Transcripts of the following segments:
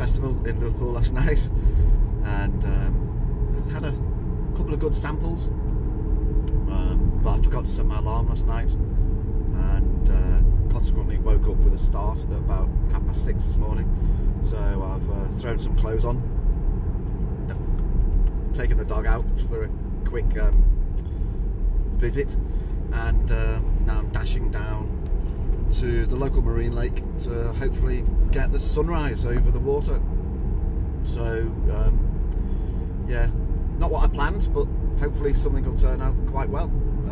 festival in Liverpool last night, and had a couple of good samples, but I forgot to set my alarm last night, and consequently woke up with a start at about 6:30 this morning. So I've thrown some clothes on, taken the dog out for a quick visit, and now I'm dashing down to the local marine lake to hopefully get the sunrise over the water. So yeah, not what I planned, but hopefully something will turn out quite well.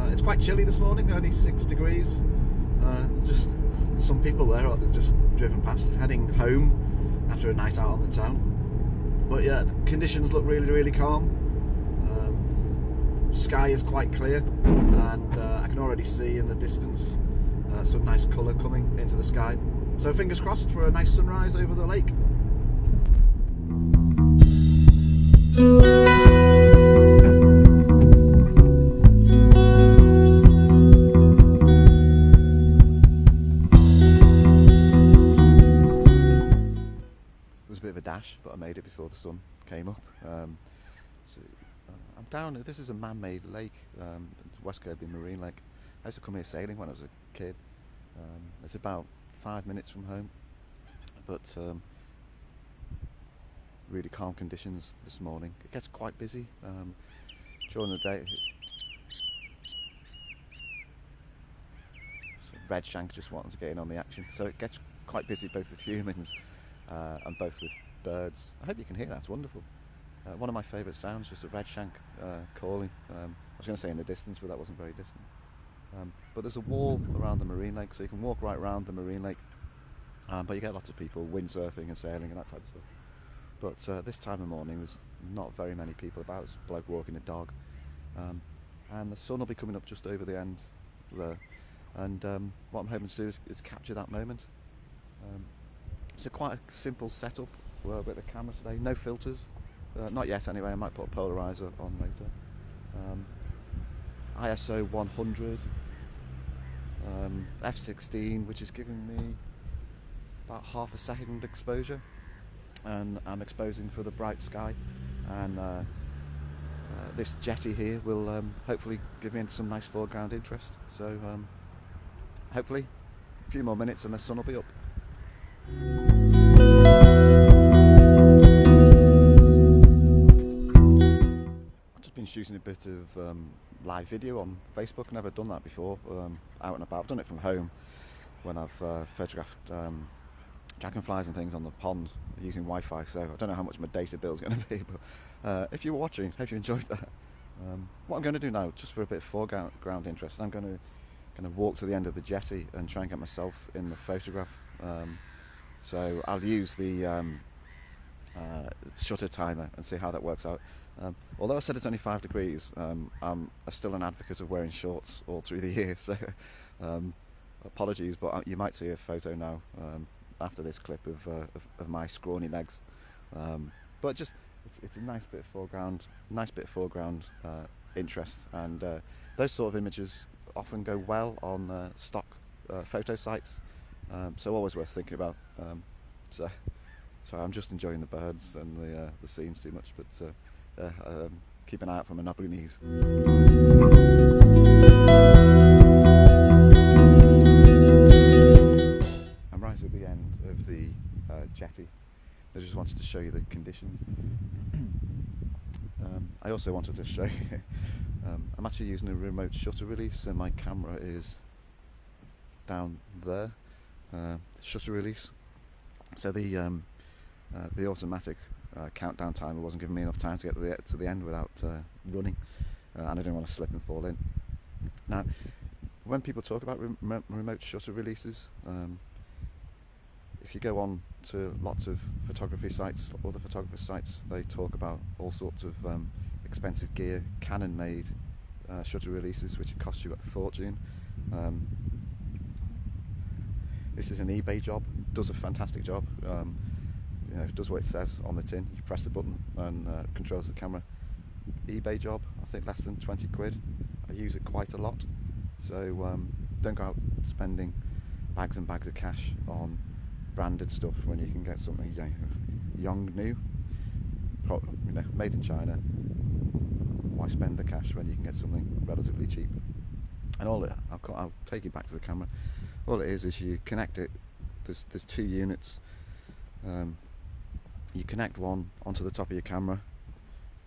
It's quite chilly this morning, only 6 degrees. Just some people there are just driven past, heading home after a night out on the town. But yeah, the conditions look really calm. Sky is quite clear, and I can already see in the distance some nice colour coming into the sky. So fingers crossed for a nice sunrise over the lake. It was a bit of a dash, but I made it before the sun came up. So I'm down. This is a man-made lake, West Kirby Marine Lake. I used to come here sailing when I was a kid. It's about 5 minutes from home, but really calm conditions this morning. It gets quite busy during the day. So Redshanks just wanting to get in on the action, so it gets quite busy both with humans and both with birds. I hope you can hear that. It's wonderful. One of my favourite sounds, just a redshank calling. I was going to say in the distance, but that wasn't very distant. But there's a wall around the marine lake, so you can walk right around the marine lake, but you get lots of people windsurfing and sailing and that type of stuff. But this time of morning there's not very many people about. There's a bloke walking a dog, and the sun will be coming up just over the end there, and what I'm hoping to do is capture that moment. It's quite a simple setup with the camera today, no filters, not yet anyway. I might put a polarizer on later. ISO 100, f16, which is giving me about half a second exposure, and I'm exposing for the bright sky, and this jetty here will hopefully give me some nice foreground interest. So hopefully a few more minutes and the sun will be up. I've just been shooting a bit of live video on Facebook. I've never done that before, out and about. I've done it from home when I've photographed dragonflies and things on the pond using Wi-Fi, so I don't know how much my data bill is going to be, but if you were watching, hope you enjoyed that. What I'm going to do now, just for a bit of foreground interest, I'm going to walk to the end of the jetty and try and get myself in the photograph. So I'll use the shutter timer and see how that works out. Although I said it's only 5 degrees, I'm still an advocate of wearing shorts all through the year, so apologies, but you might see a photo now after this clip of my scrawny legs. But just it's a nice bit of foreground interest, and those sort of images often go well on stock photo sites, so always worth thinking about. So sorry, I'm just enjoying the birds and the scenes too much, but keep an eye out for my knobbly knees. I'm right at the end of the jetty. I just wanted to show you the conditions. I also wanted to show you I'm actually using a remote shutter release, and my camera is down there, shutter release. So the automatic countdown timer wasn't giving me enough time to get to the end without running, and I didn't want to slip and fall in. Now, when people talk about remote shutter releases, if you go on to lots of photography sites, other photographer sites, they talk about all sorts of expensive gear. Canon made shutter releases which cost you a fortune. This is an eBay job, does a fantastic job. You know, it does what it says on the tin. You press the button and controls the camera. eBay job, I think less than 20 quid. I use it quite a lot, so don't go out spending bags and bags of cash on branded stuff when you can get something young, new, you know, made in China. Why spend the cash when you can get something relatively cheap? And I'll take you back to the camera. All it is you connect it. There's two units. You connect one onto the top of your camera,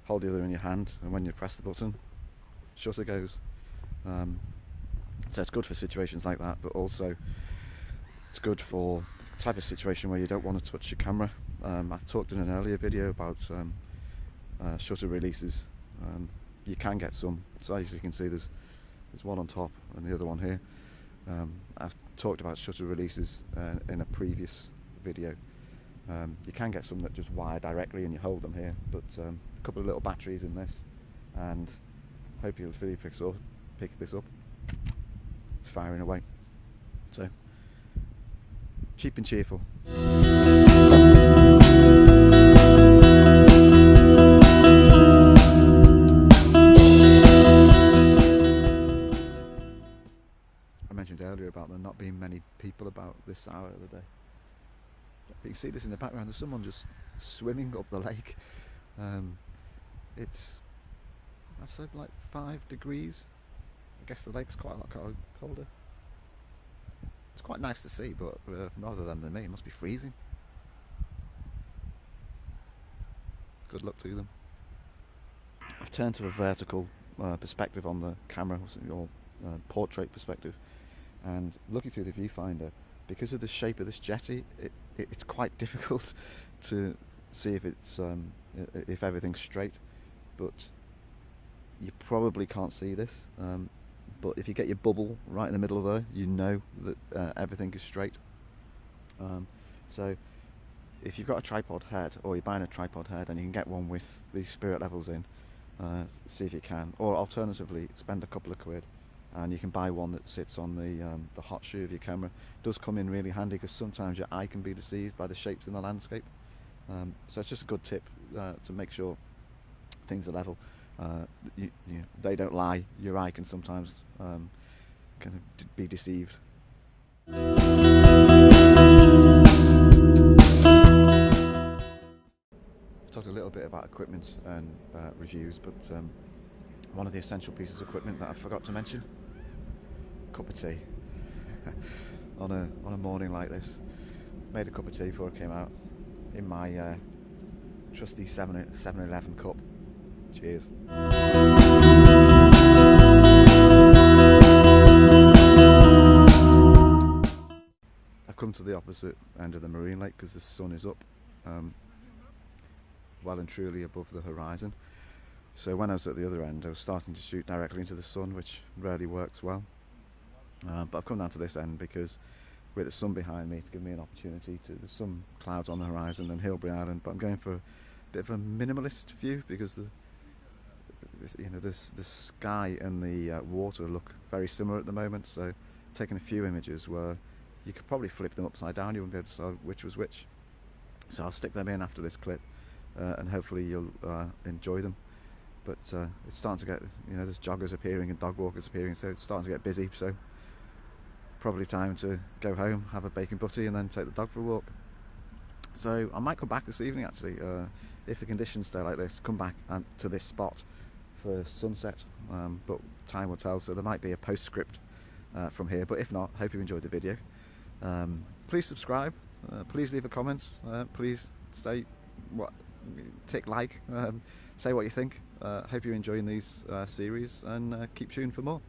hold the other in your hand, and when you press the button, shutter goes. So it's good for situations like that, but also it's good for the type of situation where you don't want to touch your camera. I talked in an earlier video about shutter releases. You can get some, so as you can see there's one on top and the other one here. I've talked about shutter releases in a previous video. You can get some that just wire directly and you hold them here, but a couple of little batteries in this, and hope you'll really pick this up. It's firing away. So, cheap and cheerful. I mentioned earlier about there not being many people about this hour of the day. You can see this in the background, there's someone just swimming up the lake. It's, I said, like 5 degrees. I guess the lake's quite a lot colder. It's quite nice to see, but rather than me, it must be freezing. Good luck to them. I've turned to a vertical perspective on the camera, or portrait perspective, and looking through the viewfinder, because of the shape of this jetty, it's quite difficult to see if everything's straight. But you probably can't see this. But if you get your bubble right in the middle of there, you know that everything is straight. So if you've got a tripod head, or you're buying a tripod head and you can get one with these spirit levels in, see if you can. Or alternatively, spend a couple of quid and you can buy one that sits on the hot shoe of your camera. It does come in really handy because sometimes your eye can be deceived by the shapes in the landscape. So it's just a good tip to make sure things are level. They don't lie. Your eye can sometimes kind of be deceived. I've talked a little bit about equipment and reviews, but one of the essential pieces of equipment that I forgot to mention: cup of tea. on a morning like this, made a cup of tea before I came out in my trusty 7-Eleven cup. Cheers. I've come to the opposite end of the marine lake because the sun is up well and truly above the horizon. So when I was at the other end, I was starting to shoot directly into the sun, which rarely works well. But I've come down to this end because with the sun behind me to give me an opportunity to. There's some clouds on the horizon and Hilbury Island, but I'm going for a bit of a minimalist view because the sky and the water look very similar at the moment. So taking a few images where you could probably flip them upside down, you wouldn't be able to tell which was which. So I'll stick them in after this clip, and hopefully you'll enjoy them. But it's starting to get, there's joggers appearing and dog walkers appearing, so it's starting to get busy. So probably time to go home, have a bacon butty, and then take the dog for a walk. So I might come back this evening actually, if the conditions stay like this, come back to this spot for sunset, but time will tell, so there might be a postscript from here, but if not, hope you enjoyed the video. Please subscribe, please leave a comment, please say tick like, say what you think. Hope you're enjoying these series, and keep tuned for more.